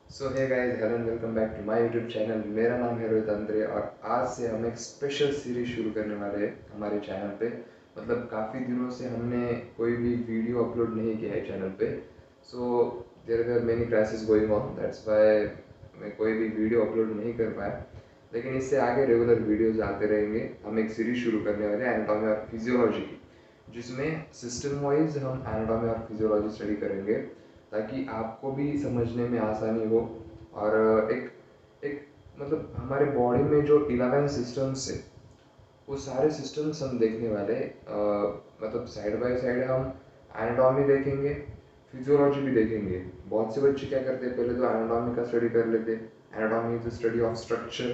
So hey guys, hello and welcome back to my YouTube channel. मेरा नाम है रोहित अंद्रे और आज से हम एक स्पेशल सीरीज शुरू करने वाले हैं हमारे चैनल पे। मतलब काफ़ी दिनों से हमने कोई भी वीडियो अपलोड नहीं किया है चैनल पे। So there were many crisis going on, that's why मैं कोई भी वीडियो अपलोड नहीं कर पाया। लेकिन इससे आगे रेगुलर वीडियोज आते रहेंगे। हम एक सीरीज शुरू करने वाले हैं एनाटॉमी और फिजियोलॉजी की, जिसमें सिस्टम वाइज हम एनाटॉमी और फिजियोलॉजी स्टडी करेंगे ताकि आपको भी समझने में आसानी हो। और एक एक मतलब हमारे बॉडी में जो 11 सिस्टम्स है वो सारे सिस्टम्स हम देखने वाले मतलब साइड बाय साइड हम एनाटॉमी देखेंगे, फिजियोलॉजी भी देखेंगे। बहुत से बच्चे क्या करते हैं, पहले तो एनाटॉमी का स्टडी कर लेते। Anatomy is the study of structure.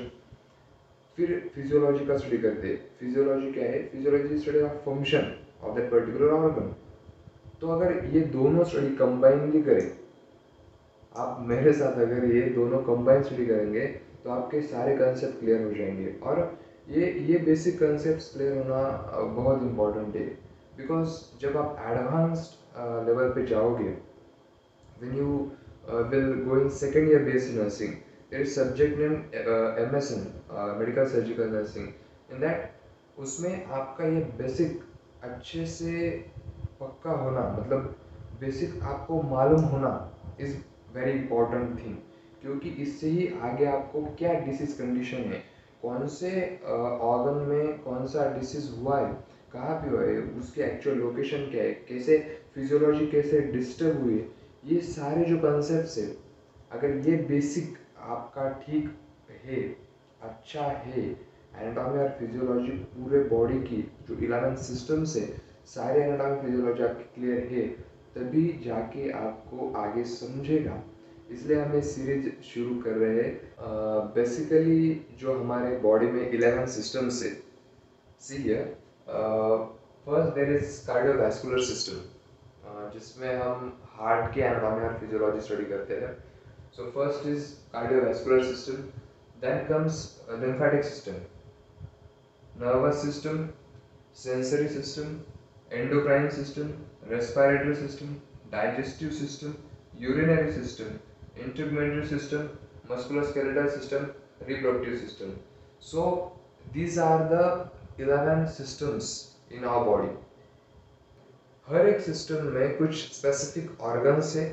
फिर फिजियोलॉजी का स्टडी करते हैं। फिजियोलॉजी क्या है? Physiology study of function of that particular organ. तो अगर ये दोनों स्टडी कंबाइनली करें, आप मेरे साथ अगर ये दोनों कंबाइन स्टडी करेंगे तो आपके सारे कंसेप्ट क्लियर हो जाएंगे। और ये बेसिक कंसेप्ट क्लियर होना बहुत इम्पोर्टेंट है। बिकॉज जब आप एडवांस्ड लेवल पे जाओगे, when you will go in second year basic nursing, there is subject named MSN, medical surgical nursing. In that उसमें आपका ये बेसिक अच्छे से पक्का होना, मतलब बेसिक आपको मालूम होना इज़ वेरी इंपॉर्टेंट थिंग। क्योंकि इससे ही आगे आपको क्या डिसीज कंडीशन है, कौन से ऑर्गन में कौन सा डिसीज हुआ है, कहाँ पे हुआ है, उसकी एक्चुअल लोकेशन क्या है, कैसे फिजियोलॉजी कैसे डिस्टर्ब हुई है, ये सारे जो कॉन्सेप्ट्स है, अगर ये बेसिक आपका ठीक है, अच्छा है, एनाटॉमी और फिजियोलॉजी पूरे बॉडी की जो 11 सिस्टम्स है, सारे एनाटॉमी फिजियोलॉजी आपकी क्लियर है, तभी जाके आपको आगे समझेगा। इसलिए हम ये सीरीज शुरू कर रहे हैं। बेसिकली जो हमारे बॉडी में 11 सिस्टम्स है, see here, first there is cardiovascular system, जिसमें हम हार्ट की एनाटॉमी और फिजियोलॉजी स्टडी करते हैं। So first is cardiovascular system, then comes lymphatic system, nervous system, sensory system, endocrine system, respiratory system, digestive system, urinary system, integumentary system, musculoskeletal system, reproductive system. So these are the 11 systems in our body. हर एक system में कुछ specific organs है,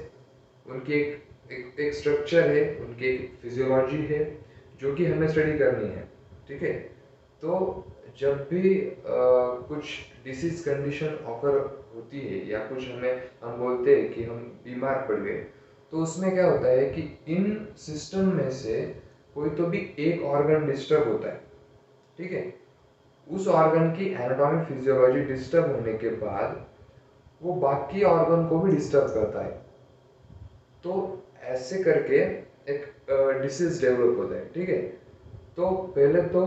उनकी एक structure है, उनकी एक physiology है जो कि हमें स्टडी करनी है। ठीक है? तो जब भी कुछ डिसीज कंडीशन ऑकर होती है या कुछ हम बोलते हैं कि हम बीमार पड़ गए, तो उसमें क्या होता है कि इन सिस्टम में से कोई तो भी एक ऑर्गन डिस्टर्ब होता है। ठीक है? उस ऑर्गन की एनाटॉमी फिजियोलॉजी डिस्टर्ब होने के बाद वो बाकी ऑर्गन को भी डिस्टर्ब करता है। तो ऐसे करके एक डिसीज डेवलप होता है। ठीक है? तो पहले तो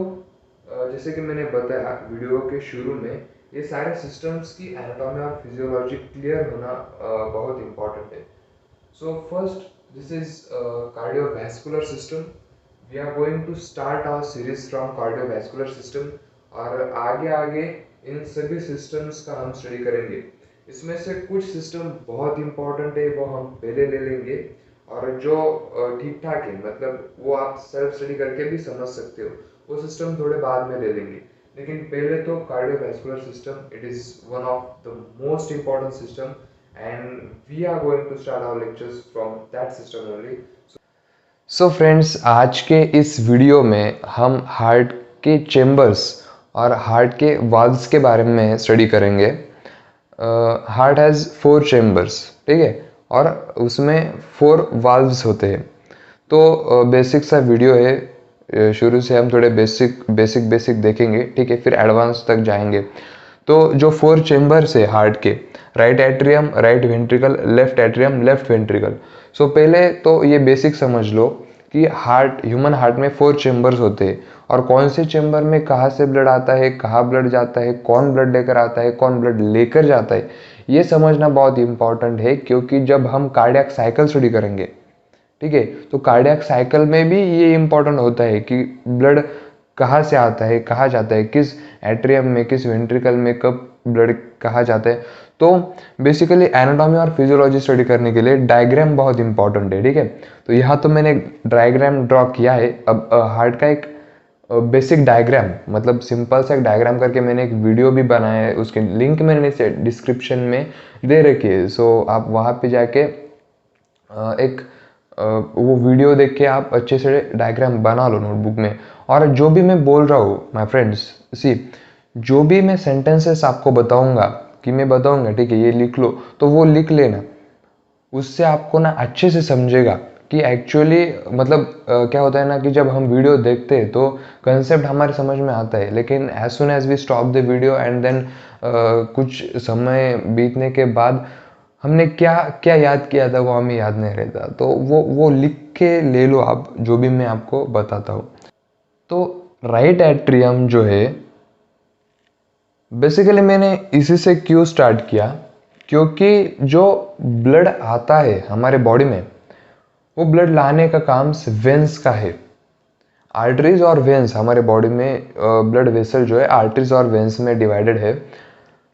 जैसे कि मैंने बताया वीडियो के शुरू में, ये सारे सिस्टम्स की एनाटॉमी और फिजियोलॉजी क्लियर होना बहुत इंपॉर्टेंट है। So first, this is cardiovascular system. We are going to start our series from cardiovascular system, और आगे आगे इन सभी सिस्टम्स का हम स्टडी करेंगे। इसमें से कुछ सिस्टम बहुत इंपॉर्टेंट है, वो हम पहले ले लेंगे, और जो ठीक ठाक है, मतलब वो आप सेल्फ स्टडी करके भी समझ सकते हो, वो सिस्टम थोड़े बाद में ले लेंगे। लेकिन पहले तो cardiovascular system, it is one of the most important system, and we are going to start our lectures from that system only. So friends, आज के इस वीडियो में हम हार्ट के चेम्बर्स और हार्ट के वाल्व्स के बारे में स्टडी करेंगे। हार्ट हैज़ 4 चेम्बर्स, ठीक है, और उसमें 4 वाल्व्स होते हैं। तो बेसिक सा वीडियो है, शुरू से हम थोड़े बेसिक देखेंगे, ठीक है, फिर एडवांस तक जाएंगे। तो जो 4 चेम्बर्स है हार्ट के, right atrium, right ventricle, left atrium, left ventricle. So पहले तो ये बेसिक समझ लो कि ह्यूमन हार्ट में 4 चेम्बर्स होते हैं, और कौन से चेम्बर में कहाँ से ब्लड आता है, कहाँ ब्लड जाता है, कौन ब्लड लेकर आता है, कौन ब्लड लेकर जाता है, ये समझना बहुत इंपॉर्टेंट है। क्योंकि जब हम कार्डियक साइकिल स्टडी करेंगे, ठीक है, तो कार्डियक साइकिल में भी ये इंपॉर्टेंट होता है कि ब्लड कहाँ से आता है, कहाँ जाता है, किस एट्रियम में, किस वेंट्रिकल में कब ब्लड कहाँ जाता है। तो बेसिकली एनाटॉमी और फिजियोलॉजी स्टडी करने के लिए डायग्राम बहुत इंपॉर्टेंट है, ठीक है। तो यहाँ तो मैंने डायग्राम ड्रॉ किया है। अब हार्ट का एक बेसिक डायग्राम, मतलब सिंपल सा एक डायग्राम करके मैंने एक वीडियो भी बनाया है, उसके लिंक मैंने डिस्क्रिप्शन में दे रखी है। सो आप वहाँ पे जाके एक वो वीडियो देख के आप अच्छे से डायग्राम बना लो नोटबुक में। और जो भी मैं बोल रहा हूँ माय फ्रेंड्स, सी जो भी मैं सेंटेंसेस आपको बताऊंगा कि मैं बताऊंगा, ठीक है, ये लिख लो, तो वो लिख लेना। उससे आपको ना अच्छे से समझेगा कि एक्चुअली मतलब क्या होता है ना कि जब हम वीडियो देखते हैं तो कंसेप्ट हमारे समझ में आता है, लेकिन as soon as we stop the video and then कुछ समय बीतने के बाद हमने क्या क्या याद किया था वो हमें याद नहीं रहता। तो वो लिख के ले लो आप, जो भी मैं आपको बताता हूँ। तो राइट एट्रियम जो है, बेसिकली मैंने इसी से क्यों स्टार्ट किया, क्योंकि जो ब्लड आता है हमारे बॉडी में, वो ब्लड लाने का काम वेंस का है। आर्टरीज और वेंस हमारे बॉडी में, ब्लड वेसल जो है आर्टरीज और वेंस में डिवाइडेड है।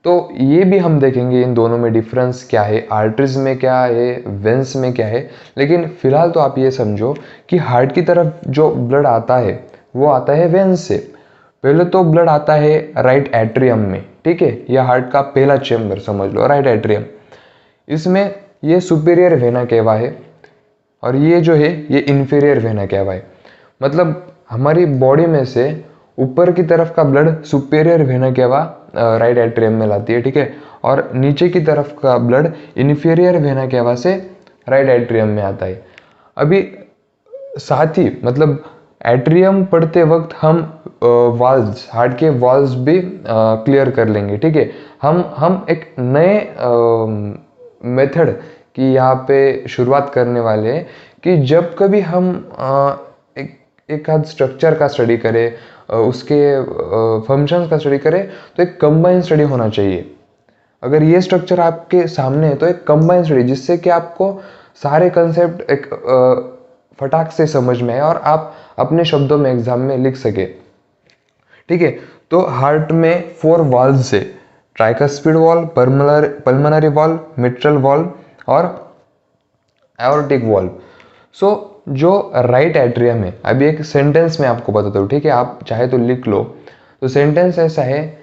तो ये भी हम देखेंगे इन दोनों में डिफरेंस क्या है, आर्टरीज में क्या है, वेंस में क्या है। लेकिन फिलहाल तो आप ये समझो कि हार्ट की तरफ जो ब्लड आता है वो आता है वेंस से। पहले तो ब्लड आता है राइट एट्रियम में, ठीक है, यह हार्ट का पहला चेम्बर समझ लो, राइट एट्रियम। इसमें ये सुपीरियर वेना केवा है और ये जो है ये इंफीरियर वेना केवा है। मतलब हमारी बॉडी में से ऊपर की तरफ का blood superior vena cava right atrium में लाती है, ठीक है, और नीचे की तरफ का ब्लड इंफीरियर वेना केवा से राइट एट्रियम में आता है। अभी साथ ही मतलब एट्रियम पढ़ते वक्त हम वाल्व्स, हार्ट के वाल्व्स भी क्लियर कर लेंगे, ठीक है। हम एक नए मेथड की यहाँ पे शुरुआत करने वाले हैं कि जब कभी हम एक आध स्ट्रक्चर का स्टडी करें, उसके फंक्शंस का स्टडी करें, तो एक कंबाइन स्टडी होना चाहिए। अगर ये स्ट्रक्चर आपके सामने है तो एक कंबाइन स्टडी, जिससे कि आपको सारे कंसेप्ट एक फटाक से समझ में आए और आप अपने शब्दों में एग्जाम में लिख सके, ठीक है। तो हार्ट में 4 वाल्व्स है, tricuspid valve, pulmonary valve, mitral valve और एओर्टिक वाल्व। सो जो राइट एट्रियम है, अभी एक सेंटेंस में आपको बताता हूँ, ठीक है, आप चाहे तो लिख लो। तो सेंटेंस ऐसा है,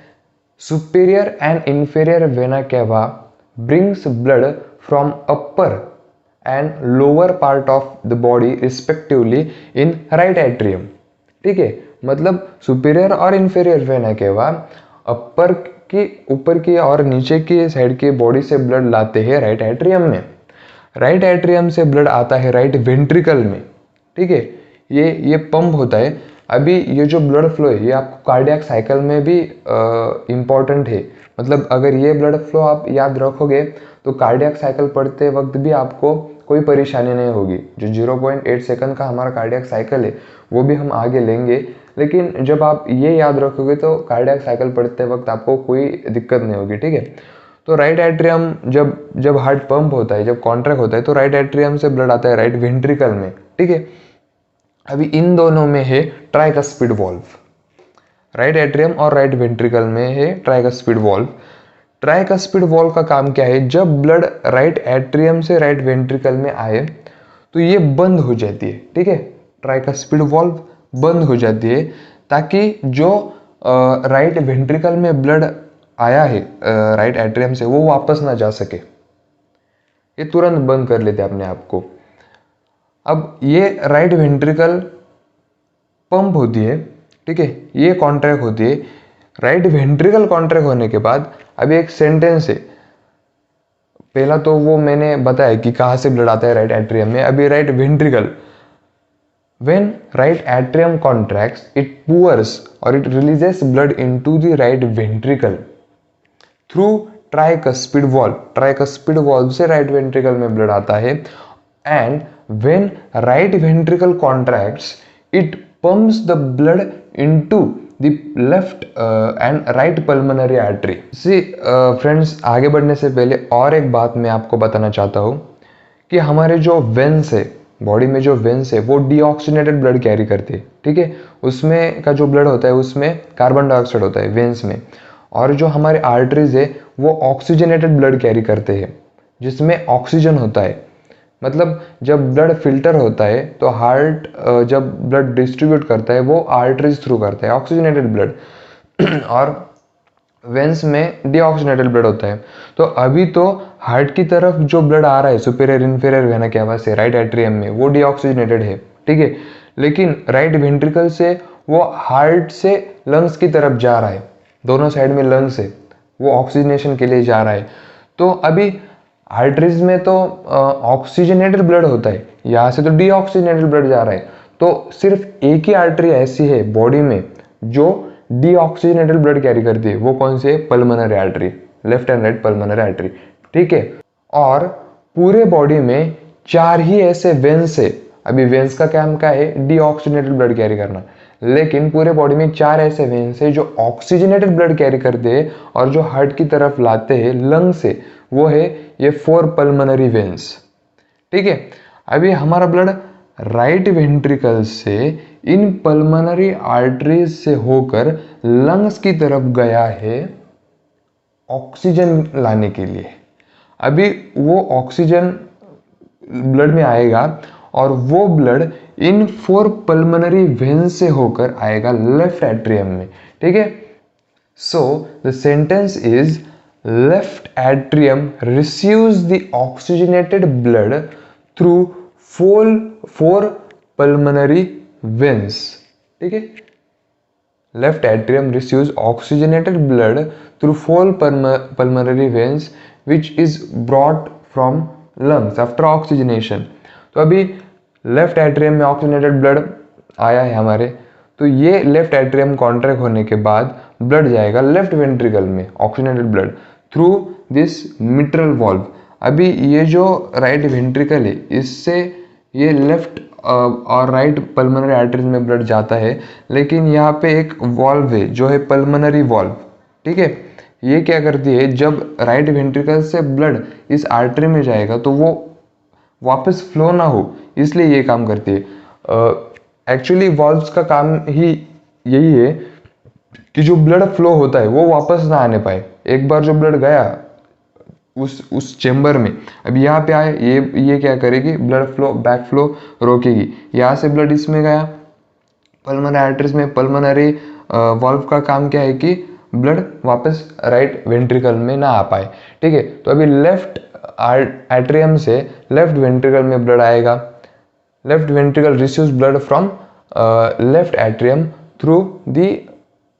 superior and inferior vena cava brings blood from upper and lower part of the body respectively in right atrium, ठीक है। मतलब सुपीरियर और इंफीरियर वेना केवा अपर की, ऊपर की और नीचे की साइड की बॉडी से ब्लड लाते हैं राइट एट्रियम में। राइट एट्रियम से ब्लड आता है राइट वेंट्रिकल में, ठीक है, ये पंप होता है। अभी ये जो ब्लड फ्लो है ये आपको कार्डियक साइकिल में भी इम्पॉर्टेंट है। मतलब अगर ये ब्लड फ्लो आप याद रखोगे तो कार्डियक साइकिल पढ़ते वक्त भी आपको कोई परेशानी नहीं होगी। जो 0.8 सेकंड का हमारा कार्डियक साइकिल है वो भी हम आगे लेंगे, लेकिन जब आप ये याद रखोगे तो कार्डियक साइकिल पढ़ते वक्त आपको कोई दिक्कत नहीं होगी, ठीक है। तो राइट एट्रियम जब हार्ट पंप होता है, जब कॉन्ट्रैक्ट होता है, तो राइट एट्रियम से ब्लड आता है राइट वेंट्रिकल में, ठीक है। अभी इन दोनों में है ट्राइकस्पिड वाल्व, राइट एट्रियम और राइट वेंट्रिकल में है ट्राइकस्पिड वाल्व। ट्राइकस्पिड वाल्व का काम क्या है, जब ब्लड राइट एट्रियम से राइट वेंट्रिकल में आए तो ये बंद हो जाती है, ठीक है, ट्राइकस्पिड वाल्व बंद हो जाती है, ताकि जो राइट वेंट्रिकल में ब्लड आया है राइट एट्रियम से वो वापस ना जा सके, ये तुरंत बंद कर लेते अपने आप को। अब ये राइट वेंट्रिकल पंप होती है, ठीक है, ये कॉन्ट्रैक्ट होती है। राइट वेंट्रिकल कॉन्ट्रैक्ट होने के बाद अभी एक सेंटेंस है, पहला तो वो मैंने बताया कि कहाँ से ब्लड आता है राइट एट्रियम में। अभी right ventricle, when right atrium contracts it pours or it releases blood into the right ventricle through tricuspid valve। tricuspid valve से right ventricle में blood आता है, and when right ventricle contracts it pumps the blood into the left and right pulmonary artery। See friends, आगे बढ़ने से पहले और एक बात मैं आपको बताना चाहता हूँ कि हमारे जो वेन्स है, बॉडी में जो वेन्स है वो डीऑक्सीनेटेड ब्लड कैरी करते हैं, ठीक है। उसमें का जो ब्लड होता है उसमें कार्बन डाइऑक्साइड होता है वेन्स में, और जो हमारे आर्टरीज है वो ऑक्सीजनेटेड ब्लड कैरी करते हैं जिसमें ऑक्सीजन होता है। मतलब जब ब्लड फिल्टर होता है तो हार्ट जब ब्लड डिस्ट्रीब्यूट करता है वो आर्टरीज थ्रू करता है ऑक्सीजनेटेड ब्लड और वेंस में डीऑक्सीजनेटेड ब्लड होता है। तो अभी तो हार्ट की तरफ जो ब्लड आ रहा है सुपीरियर इन्फीरियर वेना कैवा से राइट एट्रियम में वो डीऑक्सीजनेटेड है, ठीक है। लेकिन राइट वेंट्रिकल से वो हार्ट से लंग्स की तरफ जा रहा है, दोनों साइड में लंग्स है, वो ऑक्सीजनेशन के लिए जा रहा है। तो अभी आर्टरीज में तो ऑक्सीजनेटेड ब्लड होता है, यहाँ से तो डीऑक्सीजनेटेड ब्लड जा रहा है। तो सिर्फ एक ही आर्टरी ऐसी है बॉडी में जो डीऑक्सीजनेटेड ब्लड कैरी करती है, वो कौन सी है? Pulmonary artery, left and right pulmonary artery, ठीक है। और पूरे बॉडी में 4 ही ऐसे वेन्स है। अभी वेन्स का काम क्या है? डीऑक्सीजनेटेड ब्लड कैरी करना। लेकिन पूरे बॉडी में 4 ऐसे वेन्स है जो ऑक्सीजनेटेड ब्लड कैरी करते हैं और जो हार्ट की तरफ लाते हैं लंग से, वो है ये 4 पल्मोनरी वेन्स, ठीक है। अभी हमारा ब्लड राइट वेंट्रिकल से इन पल्मोनरी आर्टरीज से होकर लंग्स की तरफ गया है ऑक्सीजन लाने के लिए। अभी वो ऑक्सीजन ब्लड में आएगा और वो ब्लड इन 4 पल्मोनरी वेन से होकर आएगा लेफ्ट एट्रियम में, ठीक है। So the sentence is left atrium receives the oxygenated blood through 4 pulmonary veins, ठीक है। Left atrium receives oxygenated blood through 4 pulmonary veins which is brought from lungs after oxygenation. तो अभी लेफ्ट एट्रियम में oxygenated blood आया है हमारे, तो ये लेफ्ट एट्रियम कॉन्ट्रैक्ट होने के बाद ब्लड जाएगा लेफ्ट वेंट्रिकल में, oxygenated blood through this mitral valve. अभी ये जो राइट वेंट्रिकल है इससे ये लेफ्ट और राइट पल्मोनरी आर्टरीज में ब्लड जाता है, लेकिन यहाँ पे एक वॉल्व है जो है पल्मोनरी वॉल्व, ठीक है। ये क्या करती है, जब राइट वेंट्रिकल से ब्लड इस आर्टरी में जाएगा तो वो वापस फ्लो ना हो, इसलिए ये काम करती है। एक्चुअली वॉल्व्स का काम ही यही है कि जो ब्लड फ्लो होता है वो वापस ना आने पाए। एक बार जो ब्लड गया उस चेम्बर में, अब यहाँ पे आए, ये क्या करेगी, ब्लड फ्लो बैक फ्लो रोकेगी। यहाँ से ब्लड इसमें गया पल्मोनरी आर्टरीज में, पल्मोनरी वॉल्व का काम क्या है कि ब्लड वापस राइट वेंट्रिकल में ना आ पाए, ठीक है। तो अभी लेफ्ट एट्रियम से लेफ्ट वेंट्रिकल में ब्लड आएगा। Left ventricle receives blood from left atrium through the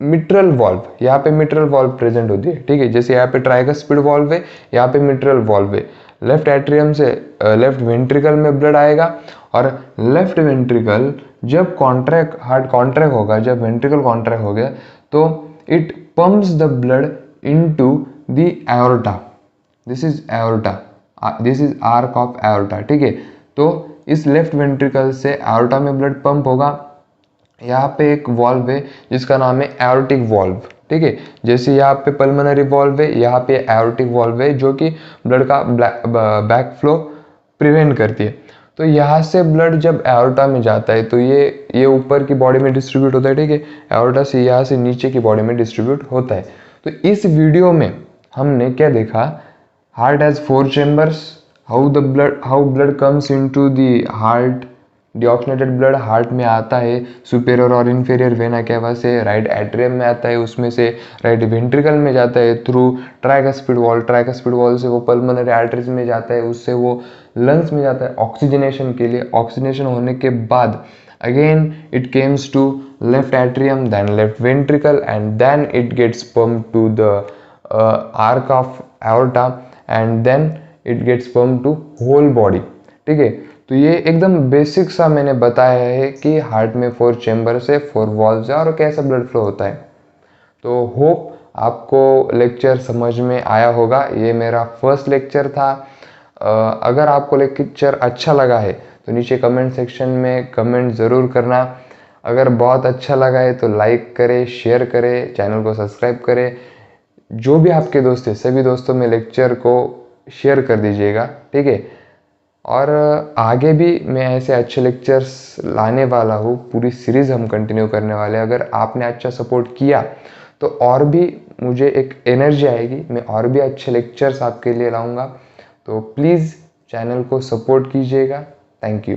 mitral valve. यहाँ पे मिट्रल वॉल्व प्रेजेंट होती है, ठीक है। जैसे यहाँ पे ट्राइकस्पिड वॉल्व है, यहाँ पे मिट्रल वॉल्व है। लेफ्ट एट्रियम से लेफ्ट वेंट्रिकल में ब्लड आएगा और लेफ्ट वेंट्रिकल जब हार्ट कॉन्ट्रैक्ट होगा, जब वेंट्रिकल कॉन्ट्रैक्ट हो गया तो it pumps the blood into the aorta. This is aorta, this is arc of aorta, ठीक है। तो इस लेफ्ट वेंट्रिकल से एओर्टा में ब्लड पंप होगा। यहाँ पे एक वॉल्व है जिसका नाम है एओर्टिक वॉल्व, ठीक है। जैसे यहाँ पे पल्मोनरी वॉल्व है, यहाँ पे एओर्टिक वॉल्व है जो कि ब्लड का बैक फ्लो प्रिवेंट करती है। तो यहाँ से ब्लड जब एओर्टा में जाता है तो ये ऊपर की बॉडी में डिस्ट्रीब्यूट होता है, ठीक है। एओर्टा से यहाँ से नीचे की बॉडी में डिस्ट्रीब्यूट होता है। तो इस वीडियो में हमने क्या देखा, heart has 4 chambers, how blood comes into the heart, deoxygenated blood heart में आता है सुपेरियर और इन्फीरियर वेना कैवा से, राइट एट्रियम में आता है, उसमें से राइट वेंट्रिकल में जाता है through tricuspid valve, tricuspid valve से वो पल्मोनरी आर्टरीज में जाता है, उससे वो लंग्स में जाता है ऑक्सीजनेशन के लिए। ऑक्सीजनेशन होने के बाद again it comes to left atrium, then left ventricle and then it gets pumped to the arch of aorta and then it gets pumped to whole body, ठीक है। तो ये एकदम बेसिक सा मैंने बताया है कि हार्ट में 4 चेम्बर से 4 वॉल्व्स है और कैसा ब्लड फ्लो होता है। तो होप आपको लेक्चर समझ में आया होगा। ये मेरा फर्स्ट लेक्चर था। अगर आपको लेक्चर अच्छा लगा है तो नीचे कमेंट सेक्शन में कमेंट ज़रूर करना। अगर बहुत अच्छा लगा है तो लाइक करें, शेयर करें, चैनल को सब्सक्राइब करें। जो भी आपके दोस्त हैं सभी दोस्तों में लेक्चर को शेयर कर दीजिएगा, ठीक है। और आगे भी मैं ऐसे अच्छे लेक्चर्स लाने वाला हूँ, पूरी सीरीज़ हम कंटिन्यू करने वाले हैं। अगर आपने अच्छा सपोर्ट किया तो और भी मुझे एक एनर्जी आएगी, मैं और भी अच्छे लेक्चर्स आपके लिए लाऊंगा। तो प्लीज़ चैनल को सपोर्ट कीजिएगा। Thank you.